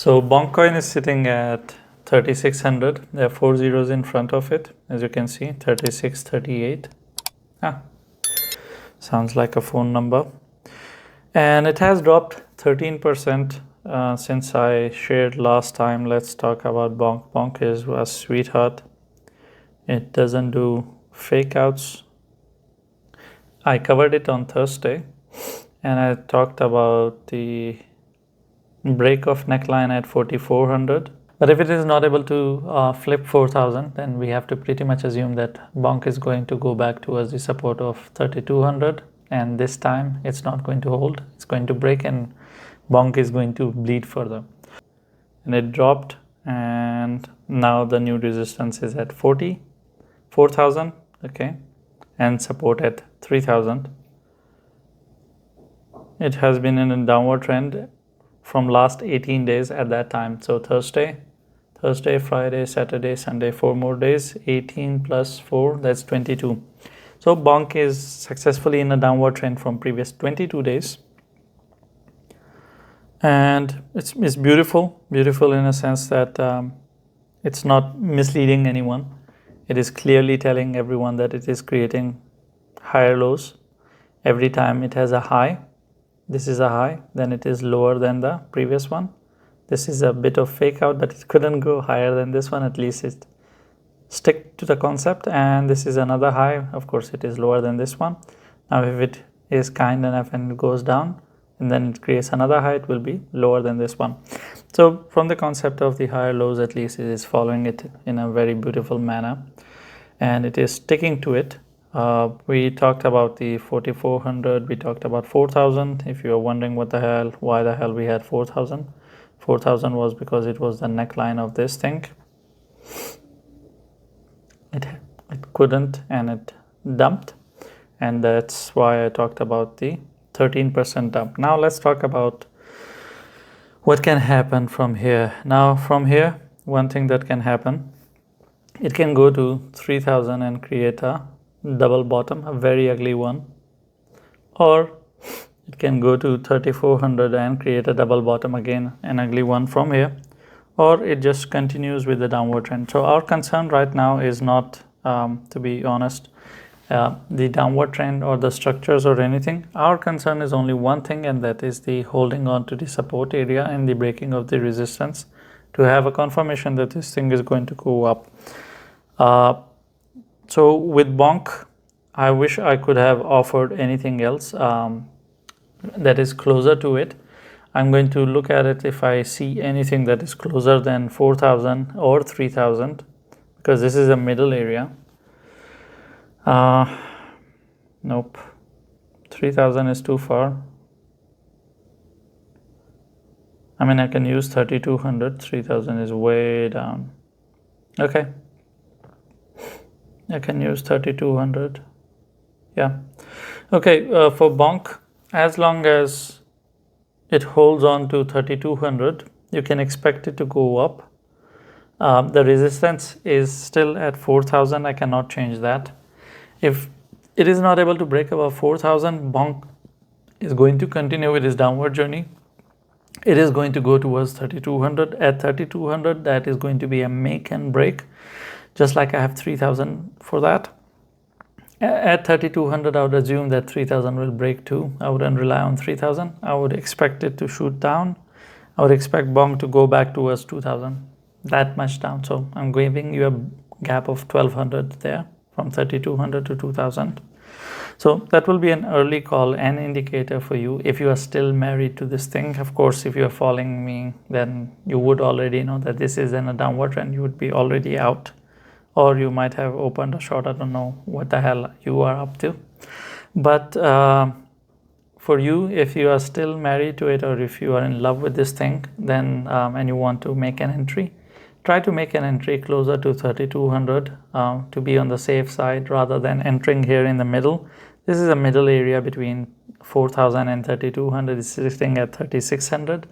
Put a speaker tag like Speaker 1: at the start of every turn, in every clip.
Speaker 1: So Bonk coin is sitting at 3600. There are 4 zeros in front of it, as you can see, 36, 38. Sounds like a phone number. And it has dropped 13% since I shared last time. Let's talk about Bonk. Bonk is a sweetheart. It doesn't do fake outs. I covered it on Thursday and I talked about the break of neckline at 4400. But if it is not able to flip 4000, then we have to pretty much assume that Bonk is going to go back towards the support of 3200, and this time it's not going to hold. It's going to break and Bonk is going to bleed further. And it dropped, and now the new resistance is at 4,000, okay, and support at 3,000. It has been in a downward trend from last 18 days at that time. So Thursday, Friday, Saturday, Sunday, 4 more days, 18 plus 4, that's 22. So Bonk is successfully in a downward trend from previous 22 days. And it's beautiful in a sense that it's not misleading anyone. It is clearly telling everyone that it is creating higher lows. Every time it has a high, this is a high, then it is lower than the previous one. This is a bit of fake out that it couldn't go higher than this one. At least it stick to the concept. And this is another high. Of course, it is lower than this one. Now, if it is kind enough and it goes down and then it creates another high, it will be lower than this one. So from the concept of the higher lows, at least it is following it in a very beautiful manner, and it is sticking to it. We talked about the 4400, we talked about 4000. If you are wondering why the hell we had 4000 was because it was the neckline of this thing. It couldn't, and it dumped, and that's why I talked about the 13% dump. Now let's talk about what can happen from here. Now from here, one thing that can happen, it can go to 3000 and create a double bottom, a very ugly one, or it can go to 3400 and create a double bottom, again an ugly one from here, or it just continues with the downward trend. So our concern right now is not, to be honest, the downward trend or the structures or anything. Our concern is only one thing, and that is the holding on to the support area and the breaking of the resistance to have a confirmation that this thing is going to go up. So with Bonk, I wish I could have offered anything else that is closer to it. I'm going to look at it if I see anything that is closer than 4000 or 3000, because this is a middle area. Nope, 3000 is too far. I mean, I can use 3200. 3000 is way down. Okay, I can use 3200. Yeah. Okay, for Bonk, as long as it holds on to 3200, you can expect it to go up. The resistance is still at 4000. I cannot change that. If it is not able to break above 4000, Bonk is going to continue with its downward journey. It is going to go towards 3200. At 3200, that is going to be a make and break, just like I have 3000 for that. At 3200, I would assume that 3000 will break too. I wouldn't rely on 3000. I would expect it to shoot down. I would expect Bonk to go back towards 2000, that much down. So I'm giving you a gap of 1200 there, from 3200 to 2000. So that will be an early call and indicator for you if you are still married to this thing. Of course, if you are following me, then you would already know that this is in a downward trend. You would be already out, or you might have opened a short. I don't know what the hell you are up to. But for you, if you are still married to it, or if you are in love with this thing, then and you want to make an entry, try to make an entry closer to 3200 to be on the safe side, rather than entering here in the middle. This is a middle area between 4000 and 3200. It's sitting at 3600.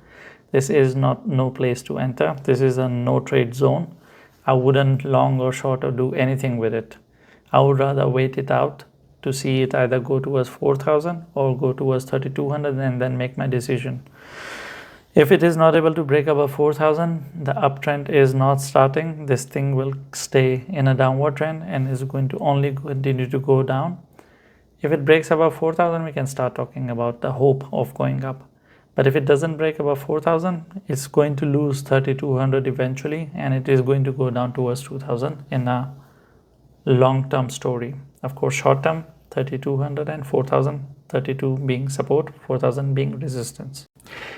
Speaker 1: This is no place to enter. This is a no trade zone. I wouldn't long or short or do anything with it. I would rather wait it out to see it either go towards 4000 or go towards 3200 and then make my decision. If it is not able to break above 4,000, the uptrend is not starting. This thing will stay in a downward trend and is going to only continue to go down. If it breaks above 4,000, we can start talking about the hope of going up. But if it doesn't break above 4,000, it's going to lose 3,200 eventually, and it is going to go down towards 2,000 in a long-term story. Of course, short-term, 3,200 and 4,000, 32 being support, 4,000 being resistance.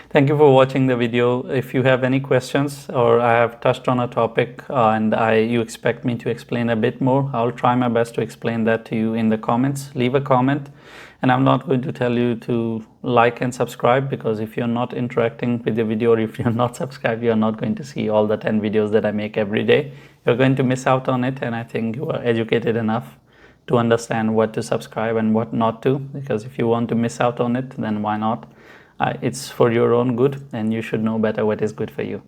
Speaker 1: Thank you for watching the video. If you have any questions or I have touched on a topic and you expect me to explain a bit more, I'll try my best to explain that to you in the comments. Leave a comment, and I'm not going to tell you to like and subscribe, because if you're not interacting with the video, or if you're not subscribed, you're not going to see all the 10 videos that I make every day. You're going to miss out on it, and I think you are educated enough to understand what to subscribe and what not to, because if you want to miss out on it, then why not? It's for your own good, and you should know better what is good for you.